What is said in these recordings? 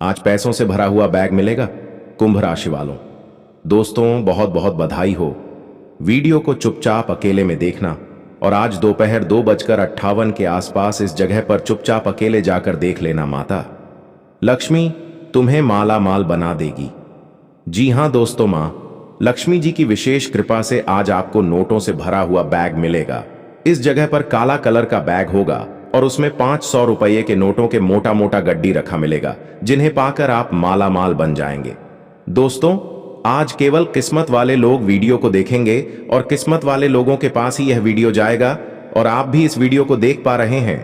आज पैसों से भरा हुआ बैग मिलेगा कुंभ राशि वालों। दोस्तों, बहुत बहुत बधाई हो। वीडियो को चुपचाप अकेले में देखना और आज दोपहर 2:58 के आसपास इस जगह पर चुपचाप अकेले जाकर देख लेना। माता लक्ष्मी तुम्हें माला माल बना देगी। जी हां दोस्तों, मां लक्ष्मी जी की विशेष कृपा से आज आपको नोटों से भरा हुआ बैग मिलेगा। इस जगह पर काला कलर का बैग होगा और उसमें 500 रुपये के नोटों के मोटा मोटा गड्डी रखा मिलेगा, जिन्हें पाकर आप माला माल बन जाएंगे। दोस्तों, आज केवल किस्मत वाले लोग वीडियो को देखेंगे और किस्मत वाले लोगों के पास ही यह वीडियो जाएगा और आप भी इस वीडियो को देख पा रहे हैं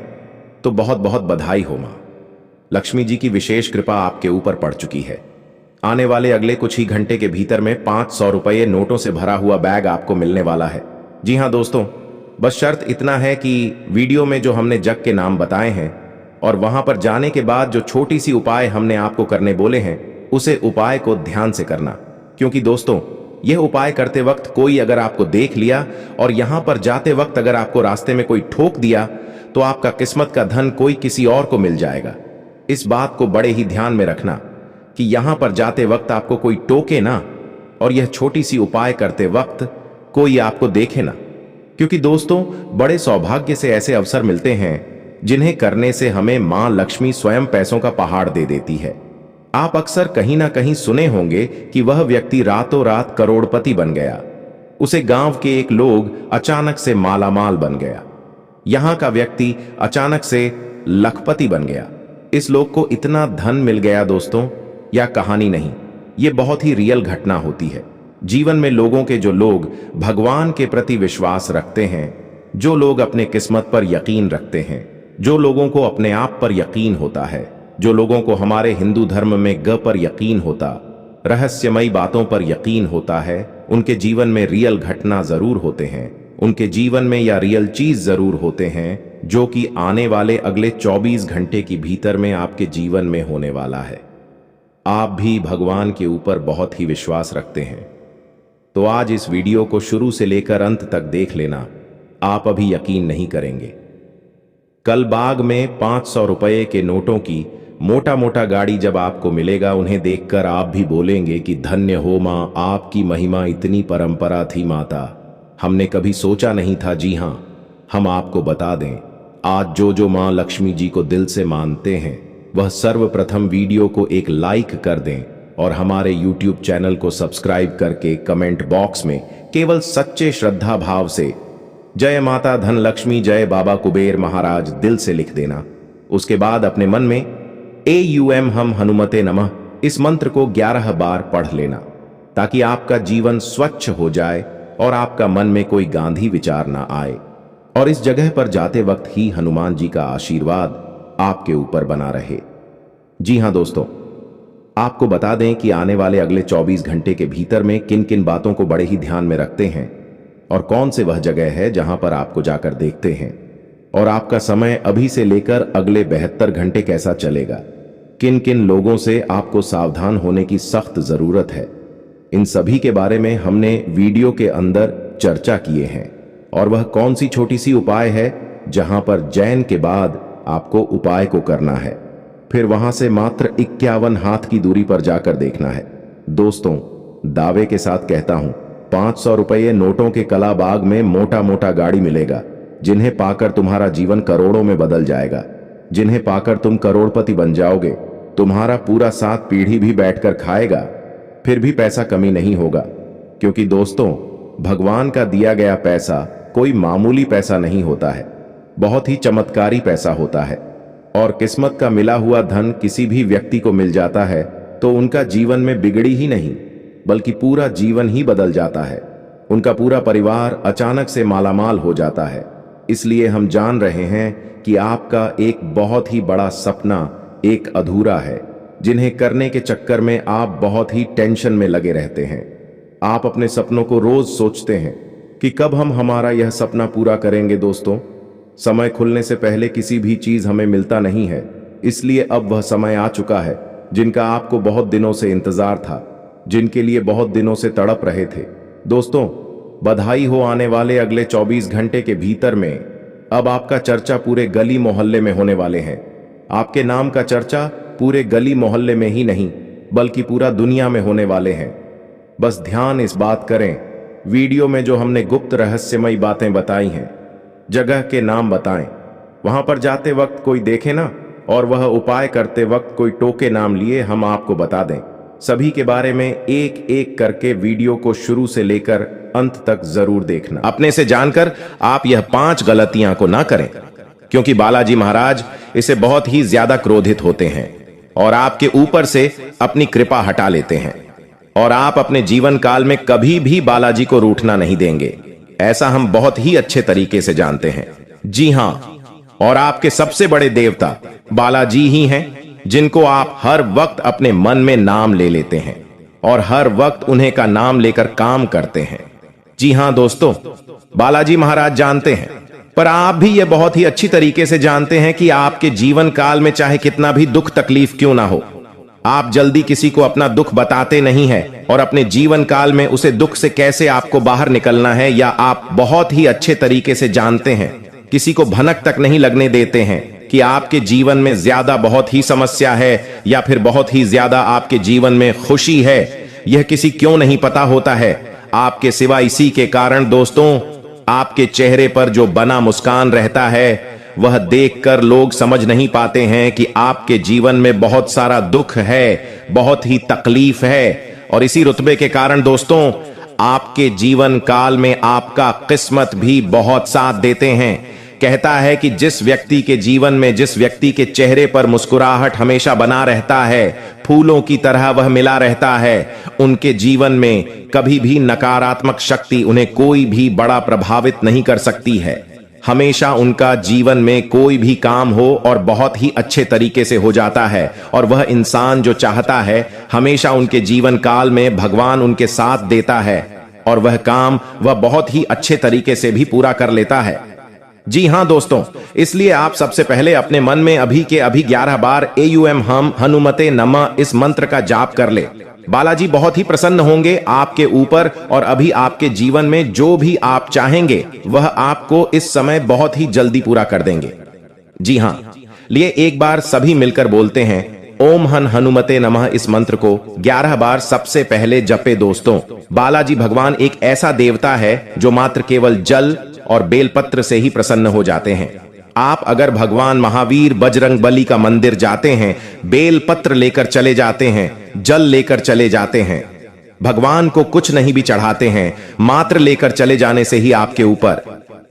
तो बहुत बहुत बधाई हो। मां लक्ष्मी जी की विशेष कृपा आपके ऊपर पड़ चुकी है। आने वाले अगले कुछ ही घंटे के भीतर में 500 रुपये नोटों से भरा हुआ बैग आपको मिलने वाला है। जी हां दोस्तों, बस शर्त इतना है कि वीडियो में जो हमने जग के नाम बताए हैं और वहां पर जाने के बाद जो छोटी सी उपाय हमने आपको करने बोले हैं, उसे उपाय को ध्यान से करना। क्योंकि दोस्तों, यह उपाय करते वक्त कोई अगर आपको देख लिया और यहां पर जाते वक्त अगर आपको रास्ते में कोई ठोक दिया तो आपका किस्मत का धन कोई किसी और को मिल जाएगा। इस बात को बड़े ही ध्यान में रखना कि यहां पर जाते वक्त आपको कोई टोके ना और यह छोटी सी उपाय करते वक्त कोई आपको देखे ना। क्योंकि दोस्तों, बड़े सौभाग्य से ऐसे अवसर मिलते हैं जिन्हें करने से हमें मां लक्ष्मी स्वयं पैसों का पहाड़ दे देती है। आप अक्सर कहीं ना कहीं सुने होंगे कि वह व्यक्ति रातों रात करोड़पति बन गया। उसे गांव के एक लोग अचानक से मालामाल बन गया। यहां का व्यक्ति अचानक से लखपति बन गया। इस लोग को इतना धन मिल गया। दोस्तों, यह कहानी नहीं, यह बहुत ही रियल घटना होती है। जीवन में लोगों के जो लोग भगवान के प्रति विश्वास रखते हैं, जो लोग अपने किस्मत पर यकीन रखते हैं, जो लोगों को अपने आप पर यकीन होता है, जो लोगों को हमारे हिंदू धर्म में ग पर यकीन होता, रहस्यमयी बातों पर यकीन होता है, उनके जीवन में रियल घटना जरूर होते हैं। उनके जीवन में या रियल चीज जरूर होते हैं जो कि आने वाले अगले 24 घंटे के भीतर में आपके जीवन में होने वाला है। आप भी भगवान के ऊपर बहुत ही विश्वास रखते हैं तो आज इस वीडियो को शुरू से लेकर अंत तक देख लेना। आप अभी यकीन नहीं करेंगे। कल बाग में 500 रुपये के नोटों की मोटा मोटा गाड़ी जब आपको मिलेगा, उन्हें देखकर आप भी बोलेंगे कि धन्य हो मां, आपकी महिमा इतनी परंपरा थी माता, हमने कभी सोचा नहीं था। जी हां, हम आपको बता दें, आज जो मां लक्ष्मी जी को दिल से मानते हैं वह सर्वप्रथम वीडियो को एक लाइक कर दें और हमारे YouTube चैनल को सब्सक्राइब करके कमेंट बॉक्स में केवल सच्चे श्रद्धा भाव से जय माता धन लक्ष्मी, जय बाबा कुबेर महाराज दिल से लिख देना। उसके बाद अपने मन में AUM हम हनुमते नमः इस मंत्र को 11 बार पढ़ लेना, ताकि आपका जीवन स्वच्छ हो जाए और आपका मन में कोई गांधी विचार ना आए और इस जगह पर जाते वक्त ही हनुमान जी का आशीर्वाद आपके ऊपर बना रहे। जी हां दोस्तों, आपको बता दें कि आने वाले अगले 24 घंटे के भीतर में किन किन बातों को बड़े ही ध्यान में रखते हैं और कौन से वह जगह है जहां पर आपको जाकर देखते हैं, और आपका समय अभी से लेकर अगले 72 घंटे कैसा चलेगा, किन किन लोगों से आपको सावधान होने की सख्त जरूरत है, इन सभी के बारे में हमने वीडियो के अंदर चर्चा किए हैं। और वह कौन सी छोटी सी उपाय है जहां पर जैन के बाद आपको उपाय को करना है, फिर वहां से मात्र 51 हाथ की दूरी पर जाकर देखना है। दोस्तों, दावे के साथ कहता हूं, 500 रुपये नोटों के कला बाग में मोटा मोटा गाड़ी मिलेगा, जिन्हें पाकर तुम्हारा जीवन करोड़ों में बदल जाएगा, जिन्हें पाकर तुम करोड़पति बन जाओगे। तुम्हारा पूरा 7 पीढ़ी भी बैठकर खाएगा, फिर भी पैसा कमी नहीं होगा। क्योंकि दोस्तों, भगवान का दिया गया पैसा कोई मामूली पैसा नहीं होता है, बहुत ही चमत्कारी पैसा होता है। और किस्मत का मिला हुआ धन किसी भी व्यक्ति को मिल जाता है तो उनका जीवन में बिगड़ी ही नहीं बल्कि पूरा जीवन ही बदल जाता है। उनका पूरा परिवार अचानक से मालामाल हो जाता है। इसलिए हम जान रहे हैं कि आपका एक बहुत ही बड़ा सपना एक अधूरा है, जिन्हें करने के चक्कर में आप बहुत ही टेंशन में लगे रहते हैं। आप अपने सपनों को रोज सोचते हैं कि कब हम हमारा यह सपना पूरा करेंगे। दोस्तों, समय खुलने से पहले किसी भी चीज हमें मिलता नहीं है, इसलिए अब वह समय आ चुका है जिनका आपको बहुत दिनों से इंतजार था, जिनके लिए बहुत दिनों से तड़प रहे थे। दोस्तों, बधाई हो, आने वाले अगले 24 घंटे के भीतर में अब आपका चर्चा पूरे गली मोहल्ले में होने वाले हैं। आपके नाम का चर्चा पूरे गली मोहल्ले में ही नहीं बल्कि पूरा दुनिया में होने वाले हैं। बस ध्यान इस बात करें, वीडियो में जो हमने गुप्त रहस्यमयी बातें बताई हैं, जगह के नाम बताएं, वहां पर जाते वक्त कोई देखे ना और वह उपाय करते वक्त कोई टोके नाम लिए हम आपको बता दें। सभी के बारे में एक एक करके वीडियो को शुरू से लेकर अंत तक जरूर देखना। अपने से जानकर आप यह 5 गलतियां को ना करें, क्योंकि बालाजी महाराज इसे बहुत ही ज्यादा क्रोधित होते हैं और आपके ऊपर से अपनी कृपा हटा लेते हैं और आप अपने जीवन काल में कभी भी बालाजी को रूठना नहीं देंगे। ऐसा हम बहुत ही अच्छे तरीके से जानते हैं। जी हां, और आपके सबसे बड़े देवता बालाजी ही हैं, जिनको आप हर वक्त अपने मन में नाम ले लेते हैं और हर वक्त उन्हें का नाम लेकर काम करते हैं। जी हां दोस्तों, बालाजी महाराज जानते हैं, पर आप भी यह बहुत ही अच्छी तरीके से जानते हैं कि आपके जीवन काल में चाहे कितना भी दुख तकलीफ क्यों ना हो, आप जल्दी किसी को अपना दुख बताते नहीं हैं और अपने जीवन काल में उसे दुख से कैसे आपको बाहर निकलना है, या आप बहुत ही अच्छे तरीके से जानते हैं, किसी को भनक तक नहीं लगने देते हैं कि आपके जीवन में ज्यादा बहुत ही समस्या है या फिर बहुत ही ज्यादा आपके जीवन में खुशी है। यह किसी क्यों नहीं पता होता है आपके सिवा इसी के कारण दोस्तों, आपके चेहरे पर जो बना मुस्कान रहता है वह देखकर लोग समझ नहीं पाते हैं कि आपके जीवन में बहुत सारा दुख है, बहुत ही तकलीफ है। और इसी रुतबे के कारण दोस्तों, आपके जीवन काल में आपका किस्मत भी बहुत साथ देते हैं। कहता है कि जिस व्यक्ति के जीवन में, जिस व्यक्ति के चेहरे पर मुस्कुराहट हमेशा बना रहता है, फूलों की तरह वह मिला रहता है, उनके जीवन में कभी भी नकारात्मक शक्ति उन्हें कोई भी बड़ा प्रभावित नहीं कर सकती है। हमेशा उनका जीवन में कोई भी काम हो और बहुत ही अच्छे तरीके से हो जाता है, और वह इंसान जो चाहता है हमेशा उनके जीवन काल में भगवान उनके साथ देता है और वह काम वह बहुत ही अच्छे तरीके से भी पूरा कर लेता है। जी हां दोस्तों, इसलिए आप सबसे पहले अपने मन में अभी के अभी 11 बार AUM हम हनुमते नमः इस मंत्र का जाप कर ले। बालाजी बहुत ही प्रसन्न होंगे आपके ऊपर और अभी आपके जीवन में जो भी आप चाहेंगे वह आपको इस समय बहुत ही जल्दी पूरा कर देंगे। जी हां, लिए एक बार सभी मिलकर बोलते हैं, ओम हन हनुमते नमः इस मंत्र को 11 बार सबसे पहले जपे दोस्तों। बालाजी भगवान एक ऐसा देवता है जो मात्र केवल जल और बेलपत्र से ही प्रसन्न हो जाते हैं। आप अगर भगवान महावीर बजरंगबली का मंदिर जाते हैं, बेलपत्र लेकर चले जाते हैं, जल लेकर चले जाते हैं, भगवान को कुछ नहीं भी चढ़ाते हैं, मात्र लेकर चले जाने से ही आपके ऊपर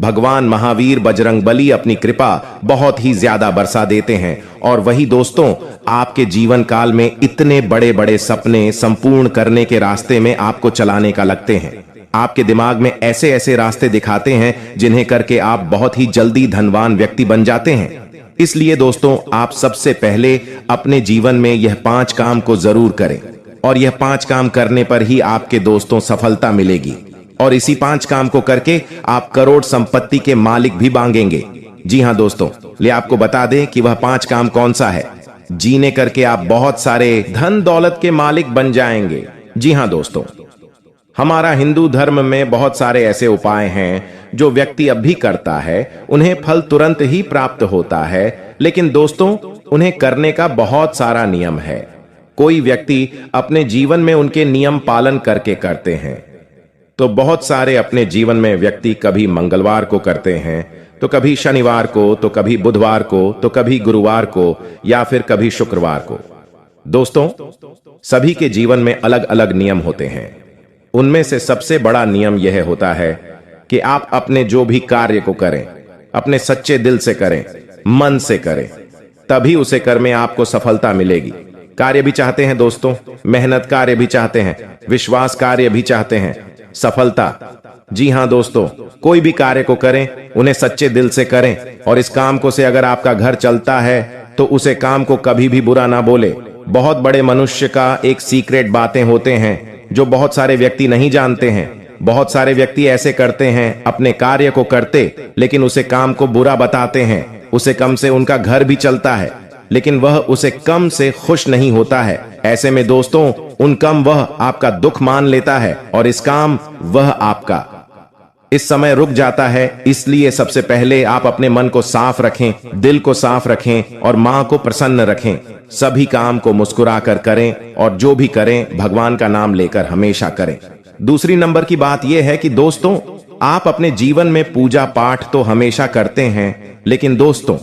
भगवान महावीर बजरंगबली अपनी कृपा बहुत ही ज्यादा बरसा देते हैं। और वही दोस्तों, आपके जीवन काल में इतने बड़े बड़े सपने संपूर्ण करने के रास्ते में आपको चलाने का लगते हैं। आपके दिमाग में ऐसे ऐसे रास्ते दिखाते हैं जिन्हें करके आप बहुत ही जल्दी धनवान व्यक्ति बन जाते हैं। इसलिए दोस्तों, आप सबसे पहले अपने जीवन में यह 5 काम को जरूर करें और यह 5 काम करने पर ही आपके दोस्तों सफलता मिलेगी, और इसी 5 काम को करके आप करोड़ संपत्ति के मालिक भी बांगेंगे। जी हां दोस्तों, ले आपको बता दें कि वह 5 काम कौन सा है, जीने करके आप बहुत सारे धन दौलत के मालिक बन जाएंगे। जी हां दोस्तों, हमारा हिंदू धर्म में बहुत सारे ऐसे उपाय हैं जो व्यक्ति अब भी करता है, उन्हें फल तुरंत ही प्राप्त होता है, लेकिन दोस्तों उन्हें करने का बहुत सारा नियम है। कोई व्यक्ति अपने जीवन में उनके नियम पालन करके करते हैं, तो बहुत सारे अपने जीवन में व्यक्ति कभी मंगलवार को करते हैं, तो कभी शनिवार को, तो कभी बुधवार को, तो कभी गुरुवार को, या फिर कभी शुक्रवार को। दोस्तों, सभी के जीवन में अलग अलग नियम होते हैं। उनमें से सबसे बड़ा नियम यह होता है कि आप अपने जो भी कार्य को करें अपने सच्चे दिल से करें, मन से करें, तभी उसे कर में आपको सफलता मिलेगी। कार्य भी चाहते हैं दोस्तों, मेहनत कार्य भी चाहते हैं, विश्वास कार्य भी चाहते हैं, सफलता। जी हां दोस्तों, कोई भी कार्य को करें उन्हें सच्चे दिल से करें, और इस काम को से अगर आपका घर चलता है तो उसे काम को कभी भी बुरा ना बोले। बहुत बड़े मनुष्य का एक सीक्रेट बातें होते हैं जो बहुत सारे व्यक्ति नहीं जानते हैं। बहुत सारे व्यक्ति ऐसे करते हैं, अपने कार्य को करते लेकिन उसे काम को बुरा बताते हैं, उसे कम से उनका घर भी चलता है लेकिन वह उसे कम से खुश नहीं होता है। ऐसे में दोस्तों, उन कम वह आपका दुख मान लेता है और इस काम वह आपका। इस समय रुक जाता है। इसलिए सबसे पहले आप अपने मन को साफ रखें, दिल को साफ रखें और मां को प्रसन्न रखें। सभी काम को मुस्कुरा कर करें और जो भी करें भगवान का नाम लेकर हमेशा करें। दूसरी नंबर की बात यह है कि दोस्तों, आप अपने जीवन में पूजा पाठ तो हमेशा करते हैं, लेकिन दोस्तों,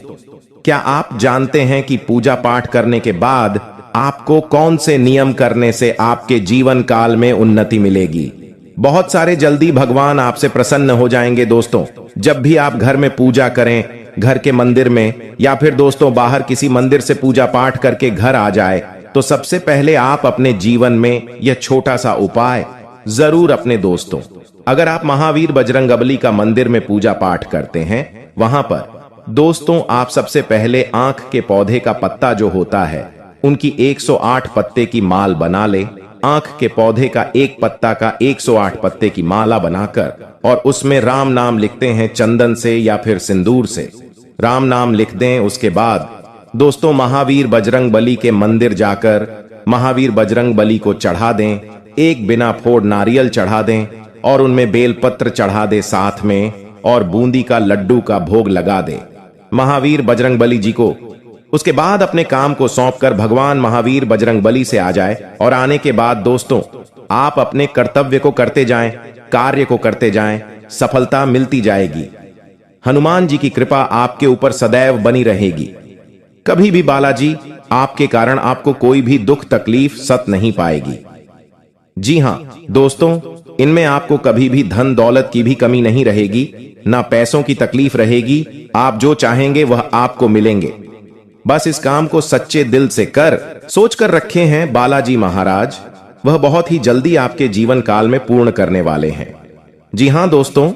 क्या आप जानते हैं कि पूजा पाठ करने के बाद आपको कौन से नियम करने से आपके जीवन काल में उन्नति मिलेगी? बहुत सारे जल्दी भगवान आपसे प्रसन्न हो जाएंगे। दोस्तों, जब भी आप घर में पूजा करें, घर के मंदिर में या फिर दोस्तों बाहर किसी मंदिर से पूजा पाठ करके घर आ जाए, तो सबसे पहले आप अपने जीवन में यह छोटा सा उपाय जरूर अपने दोस्तों, अगर आप महावीर बजरंगबली का मंदिर में पूजा पाठ करते हैं, वहां पर दोस्तों आप सबसे पहले आंख के पौधे का पत्ता जो होता है उनकी 108 पत्ते की माल बना ले। आंख के पौधे का एक पत्ता का 108 पत्ते की माला बनाकर और उसमें राम नाम लिखते हैं चंदन से या फिर सिंदूर से। राम नाम लिख दें। उसके बाद दोस्तों महावीर बजरंग बली के मंदिर जाकर महावीर बजरंग बली को चढ़ा दें। एक बिना फोड़ नारियल चढ़ा दें और उनमें बेलपत्र चढ़ा दे साथ में, और बूंदी का लड्डू का भोग लगा दे महावीर बजरंग बली जी को। उसके बाद अपने काम को सौंपकर भगवान महावीर बजरंग बली से आ जाए और आने के बाद दोस्तों आप अपने कर्तव्य को करते जाएं, कार्य को करते जाएं, सफलता मिलती जाएगी। हनुमान जी की कृपा आपके ऊपर सदैव बनी रहेगी। कभी भी बालाजी आपके कारण आपको कोई भी दुख तकलीफ सत नहीं पाएगी। जी हां दोस्तों, इनमें आपको कभी भी धन दौलत की भी कमी नहीं रहेगी, ना पैसों की तकलीफ रहेगी। आप जो चाहेंगे वह आपको मिलेंगे। बस इस काम को सच्चे दिल से कर सोच कर रखे हैं बालाजी महाराज, वह बहुत ही जल्दी आपके जीवन काल में पूर्ण करने वाले हैं। जी हां दोस्तों,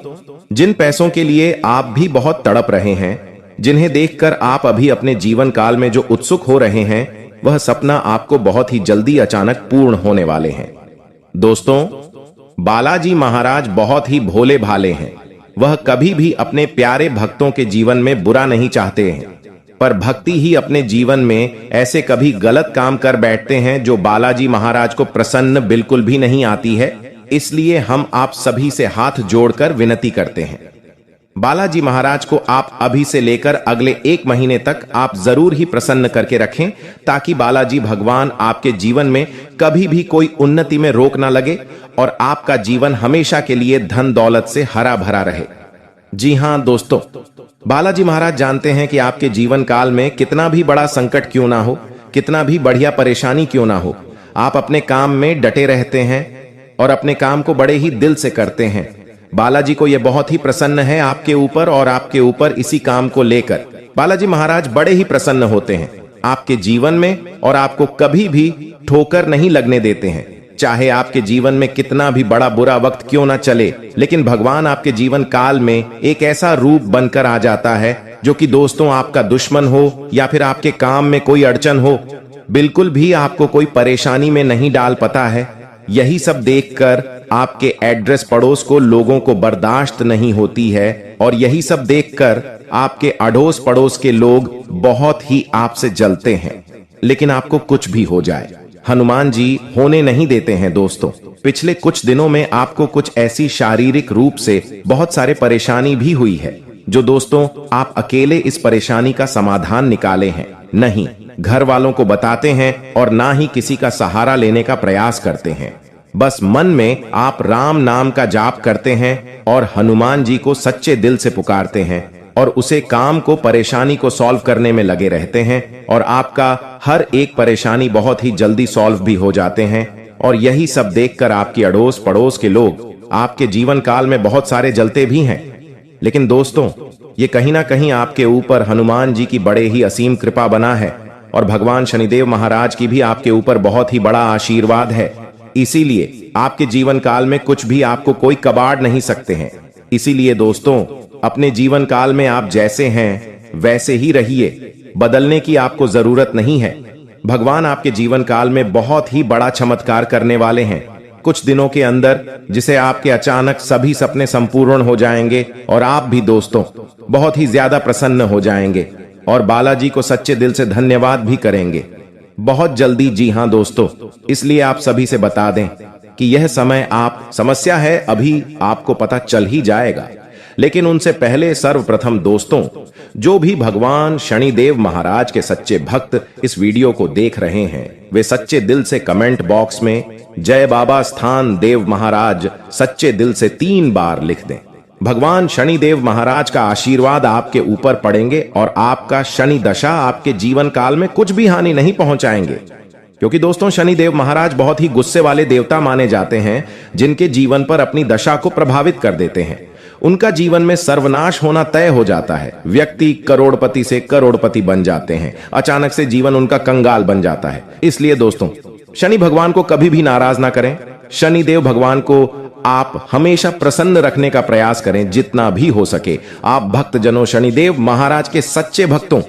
जिन पैसों के लिए आप भी बहुत तड़प रहे हैं, जिन्हें देखकर आप अभी अपने जीवन काल में जो उत्सुक हो रहे हैं, वह सपना आपको बहुत ही जल्दी अचानक पूर्ण होने वाले हैं। दोस्तों, बालाजी महाराज बहुत ही भोले भाले हैं। वह कभी भी अपने प्यारे भक्तों के जीवन में बुरा नहीं चाहते हैं, पर भक्ति ही अपने जीवन में ऐसे कभी गलत काम कर बैठते हैं जो बालाजी महाराज को प्रसन्न बिल्कुल भी नहीं आती है। इसलिए हम आप सभी से हाथ जोड़कर विनती करते हैं, बालाजी महाराज को आप अभी से लेकर अगले 1 महीने तक आप जरूर ही प्रसन्न करके रखें, ताकि बालाजी भगवान आपके जीवन में कभी भी कोई उन्नति में रोक ना लगे और आपका जीवन हमेशा के लिए धन दौलत से हरा भरा रहे। जी हां दोस्तों, बालाजी महाराज जानते हैं कि आपके जीवन काल में कितना भी बड़ा संकट क्यों ना हो, कितना भी बढ़िया परेशानी क्यों ना हो, आप अपने काम में डटे रहते हैं और अपने काम को बड़े ही दिल से करते हैं। बालाजी को यह बहुत ही प्रसन्न है आपके ऊपर और आपके ऊपर इसी काम को लेकर बालाजी महाराज बड़े ही प्रसन्न होते हैं आपके जीवन में और आपको कभी भी ठोकर नहीं लगने देते हैं। चाहे आपके जीवन में कितना भी बड़ा बुरा वक्त क्यों ना चले, लेकिन भगवान आपके जीवन काल में एक ऐसा रूप बनकर आ जाता है जो कि दोस्तों आपका दुश्मन हो या फिर आपके काम में कोई अड़चन हो, बिल्कुल भी आपको कोई परेशानी में नहीं डाल पाता है। यही सब देखकर आपके एड्रेस पड़ोस को लोगों को बर्दाश्त नहीं होती है और यही सब देखकर आपके अड़ोस पड़ोस के लोग बहुत ही आपसे जलते हैं। लेकिन आपको कुछ भी हो जाए, हनुमान जी होने नहीं देते हैं। दोस्तों, पिछले कुछ दिनों में आपको कुछ ऐसी शारीरिक रूप से बहुत सारे परेशानी भी हुई है जो दोस्तों आप अकेले इस परेशानी का समाधान निकाले हैं नहीं, घर वालों को बताते हैं और ना ही किसी का सहारा लेने का प्रयास करते हैं। बस मन में आप राम नाम का जाप करते हैं और हनुमान जी को सच्चे दिल से पुकारते हैं और उसे काम को परेशानी को सॉल्व करने में लगे रहते हैं और आपका हर एक परेशानी बहुत ही जल्दी सॉल्व भी हो जाते हैं। और यही सब देखकर आपके अड़ोस पड़ोस के लोग आपके जीवन काल में बहुत सारे जलते भी हैं। लेकिन दोस्तों, ये कहीं ना कहीं आपके ऊपर हनुमान जी की बड़े ही असीम कृपा बना है और भगवान शनिदेव महाराज की भी आपके ऊपर बहुत ही बड़ा आशीर्वाद है। इसीलिए आपके जीवन काल में कुछ भी आपको कोई कबाड़ नहीं सकते हैं। इसीलिए दोस्तों, अपने जीवन काल में आप जैसे हैं वैसे ही रहिए, बदलने की आपको जरूरत नहीं है। भगवान आपके जीवन काल में बहुत ही बड़ा चमत्कार करने वाले हैं कुछ दिनों के अंदर, जिसे आपके अचानक सभी सपने संपूर्ण हो जाएंगे और आप भी दोस्तों बहुत ही ज्यादा प्रसन्न हो जाएंगे और बालाजी को सच्चे दिल से धन्यवाद भी करेंगे बहुत जल्दी। जी हां दोस्तों, इसलिए आप सभी से बता दें, कि यह समय आप समस्या है अभी आपको पता चल ही जाएगा, लेकिन उनसे पहले सर्वप्रथम दोस्तों, जो भी भगवान शनिदेव महाराज के सच्चे भक्त इस वीडियो को देख रहे हैं, वे सच्चे दिल से कमेंट बॉक्स में जय बाबा स्थान देव महाराज सच्चे दिल से 3 बार लिख दें। भगवान शनिदेव महाराज का आशीर्वाद आपके ऊपर पड़ेंगे और आपका शनि दशा आपके जीवन काल में कुछ भी हानि नहीं पहुंचाएंगे, क्योंकि दोस्तों शनिदेव महाराज बहुत ही गुस्से वाले देवता माने जाते हैं, जिनके जीवन पर अपनी दशा को प्रभावित कर देते हैं। उनका जीवन में सर्वनाश होना तय हो जाता है। व्यक्ति करोड़पति से करोड़पति बन जाते हैं, अचानक से जीवन उनका कंगाल बन जाता है। इसलिए दोस्तों शनि भगवान को कभी भी नाराज ना करें। शनिदेव भगवान को आप हमेशा प्रसन्न रखने का प्रयास करें जितना भी हो सके। आप भक्तजनों शनिदेव महाराज के सच्चे भक्तों,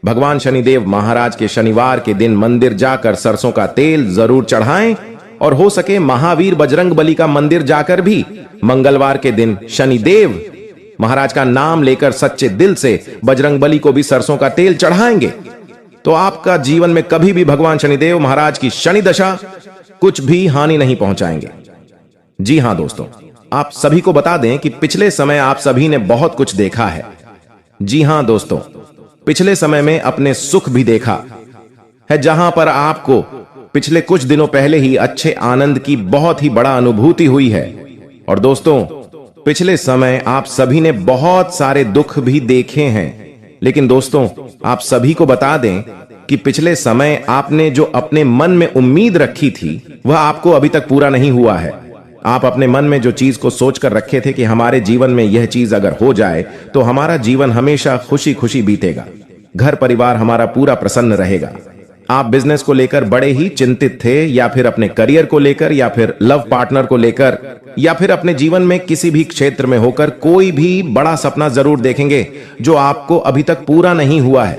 भगवान शनिदेव महाराज के शनिवार के दिन मंदिर जाकर सरसों का तेल जरूर चढ़ाएं और हो सके महावीर बजरंग बली का मंदिर जाकर भी मंगलवार के दिन शनिदेव महाराज का नाम लेकर सच्चे दिल से बजरंग बली को भी सरसों का तेल चढ़ाएंगे, तो आपका जीवन में कभी भी भगवान शनिदेव महाराज की शनि दशा कुछ भी हानि नहीं पहुंचाएंगे। जी हां दोस्तों, आप सभी को बता दें कि पिछले समय आप सभी ने बहुत कुछ देखा है। जी हां दोस्तों, पिछले समय में अपने सुख भी देखा है, जहां पर आपको पिछले कुछ दिनों पहले ही अच्छे आनंद की बहुत ही बड़ा अनुभूति हुई है। और दोस्तों पिछले समय आप सभी ने बहुत सारे दुख भी देखे हैं, लेकिन दोस्तों आप सभी को बता दें कि पिछले समय आपने जो अपने मन में उम्मीद रखी थी वह आपको अभी तक पूरा नहीं हुआ है। आप अपने मन में जो चीज को सोचकर रखे थे कि हमारे जीवन में यह चीज अगर हो जाए तो हमारा जीवन हमेशा खुशी खुशी बीतेगा, घर परिवार हमारा पूरा प्रसन्न रहेगा। आप बिजनेस को लेकर बड़े ही चिंतित थे, या फिर अपने करियर को लेकर, या फिर लव पार्टनर को लेकर, या फिर अपने जीवन में किसी भी क्षेत्र में होकर कोई भी बड़ा सपना जरूर देखेंगे जो आपको अभी तक पूरा नहीं हुआ है।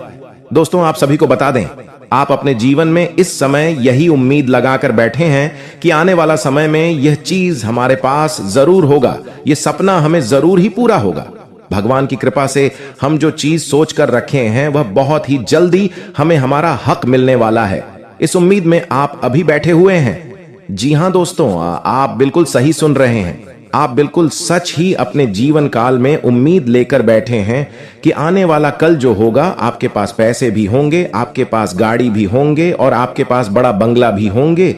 दोस्तों आप सभी को बता दें, आप अपने जीवन में इस समय यही उम्मीद लगाकर बैठे हैं कि आने वाला समय में यह चीज हमारे पास जरूर होगा, यह सपना हमें जरूर ही पूरा होगा। भगवान की कृपा से हम जो चीज सोच कर रखे हैं वह बहुत ही जल्दी हमें हमारा हक मिलने वाला है। इस उम्मीद में आप अभी बैठे हुए हैं। जी हां दोस्तों, आप बिल्कुल सही सुन रहे हैं। आप बिल्कुल सच ही अपने जीवन काल में उम्मीद लेकर बैठे हैं कि आने वाला कल जो होगा, आपके पास पैसे भी होंगे, आपके पास गाड़ी भी होंगे और आपके पास बड़ा बंगला भी होंगे,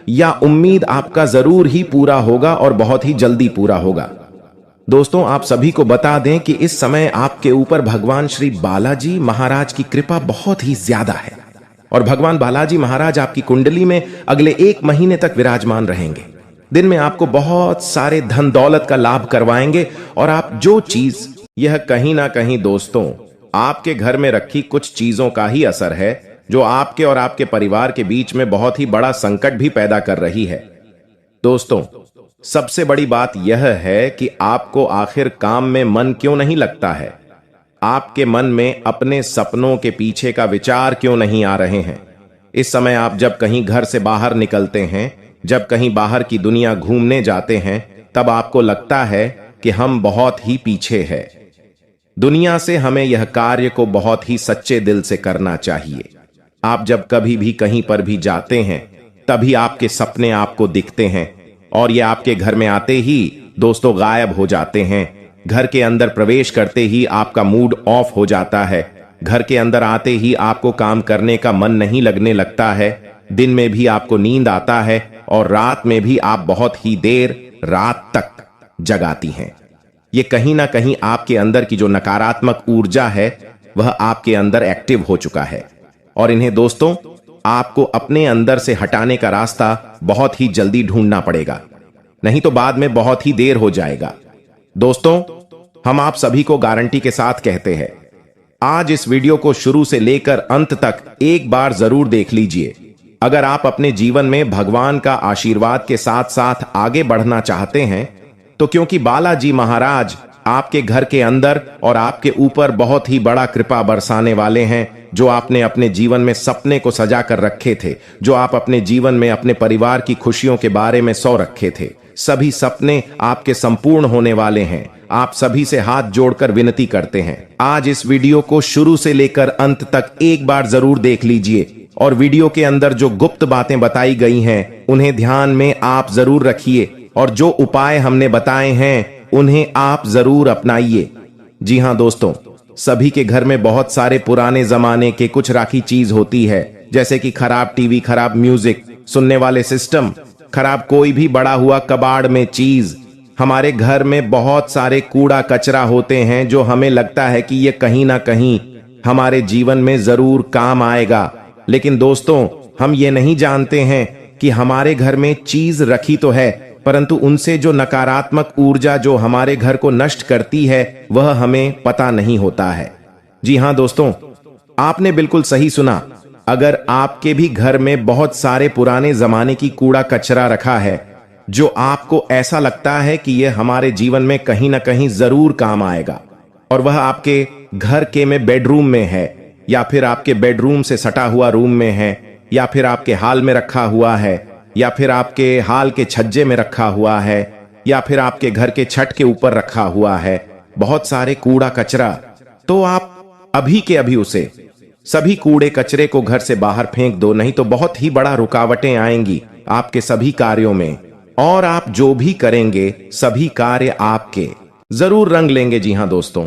या उम्मीद आपका जरूर ही पूरा होगा और बहुत ही जल्दी पूरा होगा। दोस्तों आप सभी को बता दें कि इस समय आपके ऊपर भगवान श्री बालाजी महाराज की कृपा बहुत ही ज्यादा है, और भगवान बालाजी महाराज आपकी कुंडली में अगले 1 महीने तक विराजमान रहेंगे। दिन में आपको बहुत सारे धन दौलत का लाभ करवाएंगे, और आप जो चीज, यह कहीं ना कहीं दोस्तों आपके घर में रखी कुछ चीजों का ही असर है, जो आपके और आपके परिवार के बीच में बहुत ही बड़ा संकट भी पैदा कर रही है। दोस्तों सबसे बड़ी बात यह है कि आपको आखिर काम में मन क्यों नहीं लगता है, आपके मन में अपने सपनों के पीछे का विचार क्यों नहीं आ रहे हैं। इस समय आप जब कहीं घर से बाहर निकलते हैं, जब कहीं बाहर की दुनिया घूमने जाते हैं, तब आपको लगता है कि हम बहुत ही पीछे हैं दुनिया से। हमें यह कार्य को बहुत ही सच्चे दिल से करना चाहिए। आप जब कभी भी कहीं पर भी जाते हैं, तभी आपके सपने आपको दिखते हैं, और ये आपके घर में आते ही दोस्तों गायब हो जाते हैं। घर के अंदर प्रवेश करते ही आपका मूड ऑफ हो जाता है। घर के अंदर आते ही आपको काम करने का मन नहीं लगने लगता है। दिन में भी आपको नींद आता है, और रात में भी आप बहुत ही देर रात तक जगाती हैं। ये कहीं ना कहीं आपके अंदर की जो नकारात्मक ऊर्जा है वह आपके अंदर एक्टिव हो चुका है, और इन्हें दोस्तों आपको अपने अंदर से हटाने का रास्ता बहुत ही जल्दी ढूंढना पड़ेगा, नहीं तो बाद में बहुत ही देर हो जाएगा। दोस्तों हम आप सभी को गारंटी के साथ कहते हैं, आज इस वीडियो को शुरू से लेकर अंत तक एक बार जरूर देख लीजिए। अगर आप अपने जीवन में भगवान का आशीर्वाद के साथ साथ आगे बढ़ना चाहते हैं, तो क्योंकि बालाजी महाराज आपके घर के अंदर और आपके ऊपर बहुत ही बड़ा कृपा बरसाने वाले हैं। जो आपने अपने जीवन में सपने को सजा कर रखे थे, जो आप अपने जीवन में अपने परिवार की खुशियों के बारे में सो रखे थे, सभी सपने आपके संपूर्ण होने वाले हैं। आप सभी से हाथ जोड़कर विनती करते हैं, आज इस वीडियो को शुरू से लेकर अंत तक एक बार जरूर देख लीजिए, और वीडियो के अंदर जो गुप्त बातें बताई गई हैं उन्हें ध्यान में आप जरूर रखिए और जो उपाय हमने बताए हैं उन्हें आप जरूर अपनाइए। जी हाँ दोस्तों, सभी के घर में बहुत सारे पुराने जमाने के कुछ राखी चीज होती है, जैसे कि खराब टीवी, खराब म्यूजिक सुनने वाले सिस्टम, खराब कोई भी बड़ा हुआ कबाड़ में चीज। हमारे घर में बहुत सारे कूड़ा कचरा होते हैं जो हमें लगता है कि ये कहीं ना कहीं हमारे जीवन में जरूर काम आएगा, लेकिन दोस्तों हम ये नहीं जानते हैं कि हमारे घर में चीज रखी तो है, परंतु उनसे जो नकारात्मक ऊर्जा जो हमारे घर को नष्ट करती है वह हमें पता नहीं होता है। जी हाँ दोस्तों, आपने बिल्कुल सही सुना। अगर आपके भी घर में बहुत सारे पुराने जमाने की कूड़ा कचरा रखा है जो आपको ऐसा लगता है कि यह हमारे जीवन में कहीं ना कहीं जरूर काम आएगा, और वह आपके घर के में बेडरूम में है, या फिर आपके बेडरूम से सटा हुआ रूम में है, या फिर आपके हाल में रखा हुआ है, या फिर आपके हाल के छज्जे में रखा हुआ है, या फिर आपके घर के छत के ऊपर रखा हुआ है, बहुत सारे कूड़ा कचरा, तो आप अभी के अभी उसे सभी कूड़े कचरे को घर से बाहर फेंक दो, नहीं तो बहुत ही बड़ा रुकावटें आएंगी आपके सभी कार्यों में, और आप जो भी करेंगे सभी कार्य आपके जरूर रंग लेंगे। जी हाँ दोस्तों,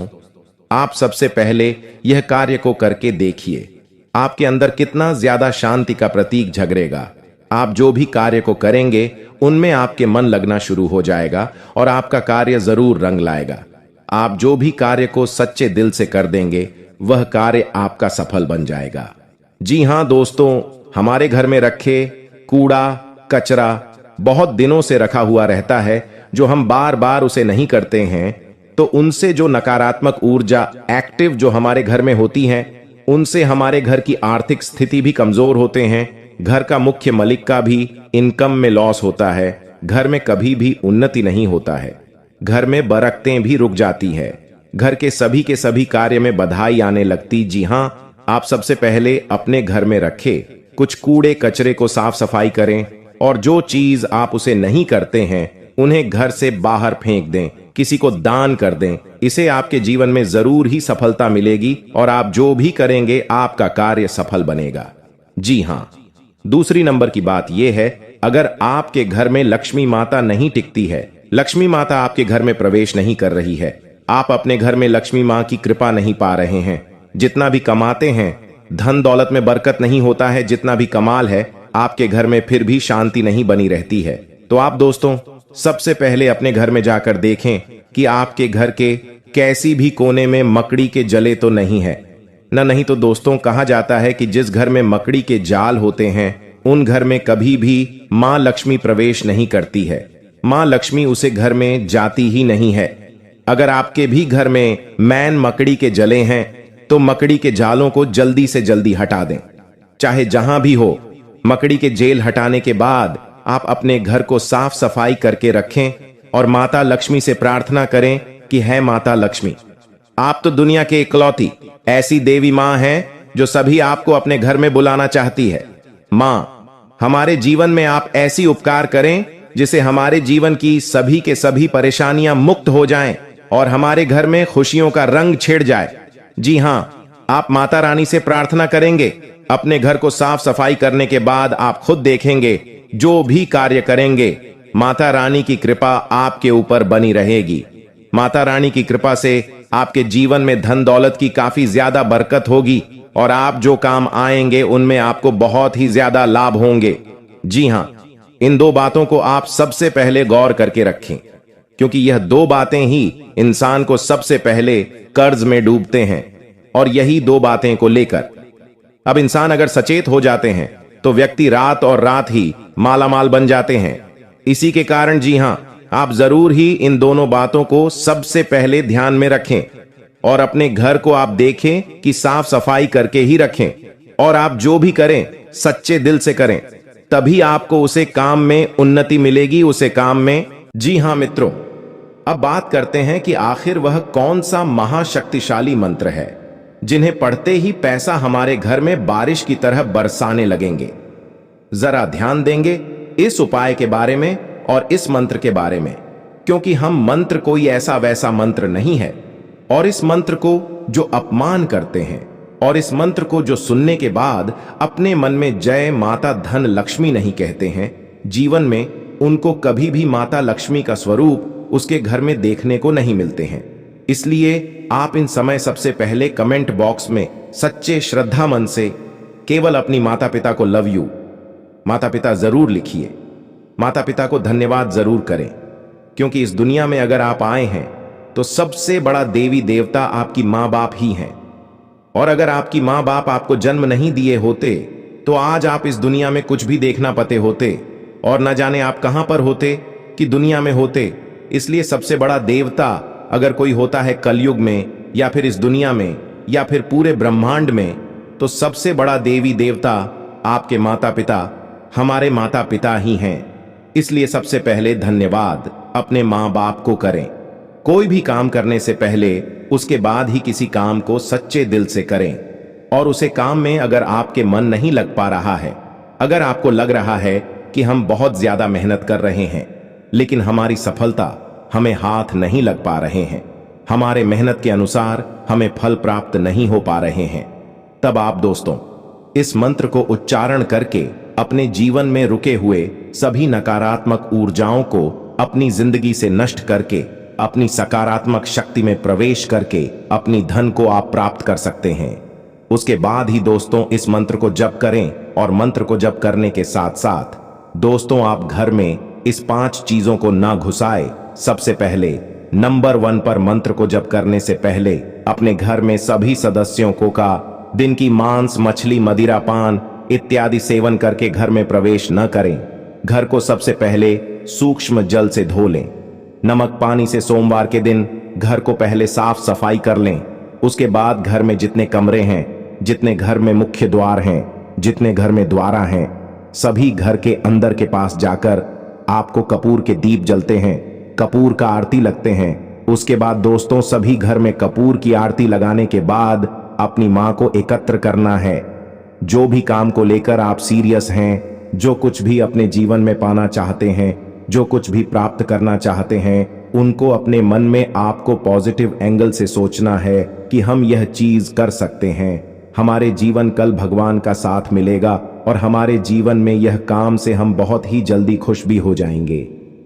आप सबसे पहले यह कार्य को करके देखिए, आपके अंदर कितना ज्यादा शांति का प्रतीक झगड़ेगा। आप जो भी कार्य को करेंगे उनमें आपके मन लगना शुरू हो जाएगा और आपका कार्य जरूर रंग लाएगा। आप जो भी कार्य को सच्चे दिल से कर देंगे वह कार्य आपका सफल बन जाएगा। जी हाँ दोस्तों, हमारे घर में रखे कूड़ा कचरा बहुत दिनों से रखा हुआ रहता है, जो हम बार बार उसे नहीं करते हैं, तो उनसे जो नकारात्मक ऊर्जा एक्टिव जो हमारे घर में होती है, उनसे हमारे घर की आर्थिक स्थिति भी कमजोर होते हैं, घर का मुख्य मालिक का भी इनकम में लॉस होता है, घर में कभी भी उन्नति नहीं होता है, घर में बरकतें भी रुक जाती है, घर के सभी कार्य में बधाई आने लगती। जी हाँ, आप सबसे पहले अपने घर में रखे कुछ कूड़े कचरे को साफ सफाई करें, और जो चीज आप उसे नहीं करते हैं उन्हें घर से बाहर फेंक दें, किसी को दान कर दें। इसे आपके जीवन में जरूर ही सफलता मिलेगी और आप जो भी करेंगे आपका कार्य सफल बनेगा। जी हाँ, दूसरी नंबर की बात यह है, अगर आपके घर में लक्ष्मी माता नहीं टिकती है, लक्ष्मी माता आपके घर में प्रवेश नहीं कर रही है, आप अपने घर में लक्ष्मी मां की कृपा नहीं पा रहे हैं, जितना भी कमाते हैं धन दौलत में बरकत नहीं होता है, जितना भी कमाल है आपके घर में फिर भी शांति नहीं बनी रहती है, तो आप दोस्तों सबसे पहले अपने घर में जाकर देखें कि आपके घर के कैसी भी कोने में मकड़ी के जले तो नहीं है ना। नहीं तो दोस्तों, कहा जाता है कि जिस घर में मकड़ी के जाल होते हैं उन घर में कभी भी मां लक्ष्मी प्रवेश नहीं करती है, मां लक्ष्मी उसे घर में जाती ही नहीं है। अगर आपके भी घर में मैन मकड़ी के जले हैं तो मकड़ी के जालों को जल्दी से जल्दी हटा दें, चाहे जहां भी हो। मकड़ी के जेल हटाने के बाद आप अपने घर को साफ सफाई करके रखें और माता लक्ष्मी से प्रार्थना करें कि है माता लक्ष्मी, आप तो दुनिया के इकलौती ऐसी देवी मां हैं जो सभी आपको अपने घर में बुलाना चाहती है। मां, हमारे जीवन में आप ऐसी उपकार करें जिसे हमारे जीवन की सभी के सभी परेशानियां मुक्त हो जाएं और हमारे घर में खुशियों का रंग छिड़ जाए। जी हां, आप माता रानी से प्रार्थना करेंगे, अपने घर को साफ सफाई करने के बाद आप खुद देखेंगे जो भी कार्य करेंगे माता रानी की कृपा आपके ऊपर बनी रहेगी। माता रानी की कृपा से आपके जीवन में धन दौलत की काफी ज्यादा बरकत होगी और आप जो काम आएंगे उनमें आपको बहुत ही ज्यादा लाभ होंगे। जी हां, इन दो बातों को आप सबसे पहले गौर करके रखें, क्योंकि यह दो बातें ही इंसान को सबसे पहले कर्ज में डूबते हैं, और यही दो बातें को लेकर अब इंसान अगर सचेत हो जाते हैं तो व्यक्ति रात और रात ही मालामाल बन जाते हैं। इसी के कारण जी हां, आप जरूर ही इन दोनों बातों को सबसे पहले ध्यान में रखें और अपने घर को आप देखें कि साफ सफाई करके ही रखें, और आप जो भी करें सच्चे दिल से करें, तभी आपको उसे काम में उन्नति मिलेगी, उसे काम में। जी हां मित्रों, अब बात करते हैं कि आखिर वह कौन सा महाशक्तिशाली मंत्र है जिन्हें पढ़ते ही पैसा हमारे घर में बारिश की तरह बरसाने लगेंगे। जरा ध्यान देंगे इस उपाय के बारे में और इस मंत्र के बारे में, क्योंकि हम मंत्र कोई ऐसा वैसा मंत्र नहीं है, और इस मंत्र को जो अपमान करते हैं और इस मंत्र को जो सुनने के बाद अपने मन में जय माता धन लक्ष्मी नहीं कहते हैं, जीवन में उनको कभी भी माता लक्ष्मी का स्वरूप उसके घर में देखने को नहीं मिलते हैं। इसलिए आप इन समय सबसे पहले कमेंट बॉक्स में सच्चे श्रद्धा मन से केवल अपनी माता पिता को लव यू माता पिता जरूर लिखिए। माता पिता को धन्यवाद जरूर करें, क्योंकि इस दुनिया में अगर आप आए हैं तो सबसे बड़ा देवी देवता आपकी माँ बाप ही हैं। और अगर आपकी माँ बाप आपको जन्म नहीं दिए होते तो आज आप इस दुनिया में कुछ भी देखना पाते होते और न जाने आप कहां पर होते कि दुनिया में होते। इसलिए सबसे बड़ा देवता अगर कोई होता है कलयुग में या फिर इस दुनिया में या फिर पूरे ब्रह्मांड में, तो सबसे बड़ा देवी देवता आपके माता पिता, हमारे माता पिता ही हैं। इसलिए सबसे पहले धन्यवाद अपने माँ बाप को करें। कोई भी काम करने से पहले उसके बाद ही किसी काम को सच्चे दिल से करें। और उसे काम में अगर आपके मन नहीं लग पा रहा है, अगर आपको लग रहा है कि हम बहुत ज्यादा मेहनत कर रहे हैं लेकिन हमारी सफलता हमें हाथ नहीं लग पा रहे हैं, हमारे मेहनत के अनुसार हमें फल प्राप्त नहीं हो पा रहे हैं, तब आप दोस्तों इस मंत्र को उच्चारण करके अपने जीवन में रुके हुए सभी नकारात्मक ऊर्जाओं को अपनी जिंदगी से नष्ट करके अपनी सकारात्मक शक्ति में प्रवेश करके अपनी धन को आप प्राप्त कर सकते हैं। उसके बाद ही दोस्तों इस मंत्र को जप करें और मंत्र को जप करने के साथ साथ दोस्तों आप घर में इस 5 चीजों को ना घुसाए। सबसे पहले नंबर 1 पर मंत्र को जप करने से पहले अपने घर में सभी सदस्यों को का दिन की मांस मछली मदिरा पान इत्यादि सेवन करके घर में प्रवेश न करें। घर को सबसे पहले सूक्ष्म जल से धो लें। नमक पानी से सोमवार के दिन घर को पहले साफ सफाई कर लें। उसके बाद घर में जितने कमरे हैं, जितने घर में मुख्य द्वार हैं, जितने घर में द्वारा हैं, सभी घर के अंदर के पास जाकर आपको कपूर के दीप जलते हैं, कपूर का आरती लगते हैं। उसके बाद दोस्तों सभी घर में कपूर की आरती लगाने के बाद अपनी मां को एकत्र करना है। जो भी काम को लेकर आप सीरियस हैं, जो कुछ भी अपने जीवन में पाना चाहते हैं, जो कुछ भी प्राप्त करना चाहते हैं, उनको अपने मन में आपको पॉजिटिव एंगल से सोचना है कि हम यह चीज कर सकते हैं, हमारे जीवन कल भगवान का साथ मिलेगा और हमारे जीवन में यह काम से हम बहुत ही जल्दी खुश भी हो जाएंगे।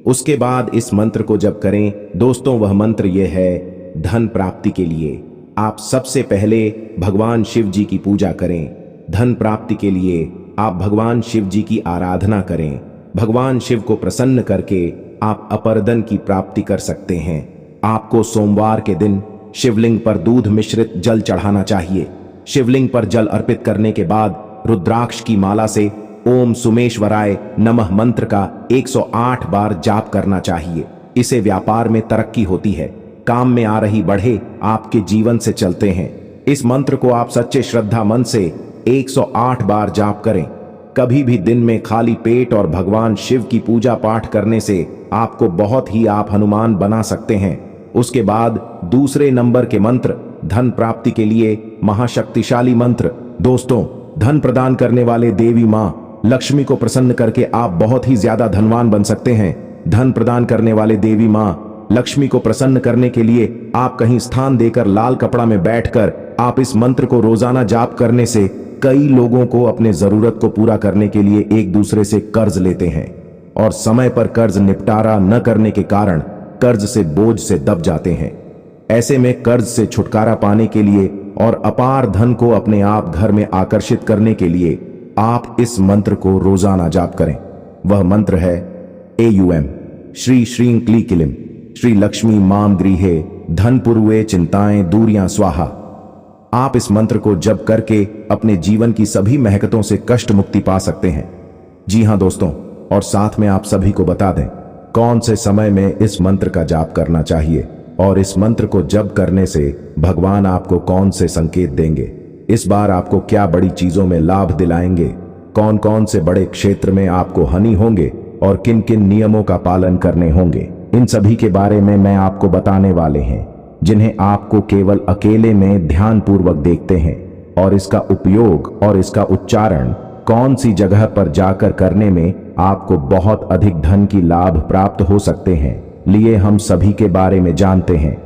उसके बाद इस मंत्र को जब करें दोस्तों, वह मंत्र यह है धन प्राप्ति के लिए आप सबसे पहले भगवान शिव जी की पूजा करें। धन प्राप्ति के लिए आप भगवान शिव जी की आराधना करें। भगवान शिव को प्रसन्न करके आप अपर की प्राप्ति कर सकते हैं। आपको सोमवार के दिन शिवलिंग पर दूध मिश्रित जल चढ़ाना चाहिए। शिवलिंग पर जल अर्पित करने के बाद रुद्राक्ष की माला से ओम सुमेश्वराय नमः मंत्र का 108 बार जाप करना चाहिए। इसे व्यापार में तरक्की होती है, काम में आ रही बढ़े आपके जीवन से चलते हैं। इस मंत्र को आप सच्चे श्रद्धा मन से 108 बार जाप करें। कभी भी दिन में खाली पेट और भगवान शिव की पूजा पाठ करने से आपको बहुत ही आप हनुमान बना सकते हैं। उसके बाद दूसरे नंबर के मंत्र धन प्राप्ति के लिए महाशक्तिशाली मंत्र। दोस्तों धन प्रदान करने वाले देवी मां लक्ष्मी को प्रसन्न करके आप बहुत ही ज्यादा धनवान बन सकते हैं। धन प्रदान करने वाले देवी मां लक्ष्मी को प्रसन्न करने के लिए आप कहीं स्थान देकर लाल कपड़ा में बैठकर आप इस मंत्र को रोजाना जाप करने से कई लोगों को अपने जरूरत को पूरा करने के लिए एक दूसरे से कर्ज लेते हैं और समय पर कर्ज निपटारा न करने के कारण कर्ज से बोझ से दब जाते हैं। ऐसे में कर्ज से छुटकारा पाने के लिए और अपार धन को अपने आप घर में आकर्षित करने के लिए आप इस मंत्र को रोजाना जाप करें। वह मंत्र है AUM श्री श्रीं क्ली किलिम श्री लक्ष्मी माम गृहे धन पुरुवे चिंताएं दूरियां स्वाहा। आप इस मंत्र को जप करके अपने जीवन की सभी महकतों से कष्ट मुक्ति पा सकते हैं। जी हां दोस्तों, और साथ में आप सभी को बता दें कौन से समय में इस मंत्र का जाप करना चाहिए और इस मंत्र को जप करने से भगवान आपको कौन से संकेत देंगे, इस बार आपको क्या बड़ी चीजों में लाभ दिलाएंगे, कौन कौन से बड़े क्षेत्र में आपको हानि होंगे और किन किन नियमों का पालन करने होंगे, इन सभी के बारे में मैं आपको बताने वाले हैं, जिन्हें आपको केवल अकेले में ध्यान पूर्वक देखते हैं और इसका उपयोग और इसका उच्चारण कौन सी जगह पर जाकर करने में आपको बहुत अधिक धन की लाभ प्राप्त हो सकते हैं, लिए हम सभी के बारे में जानते हैं।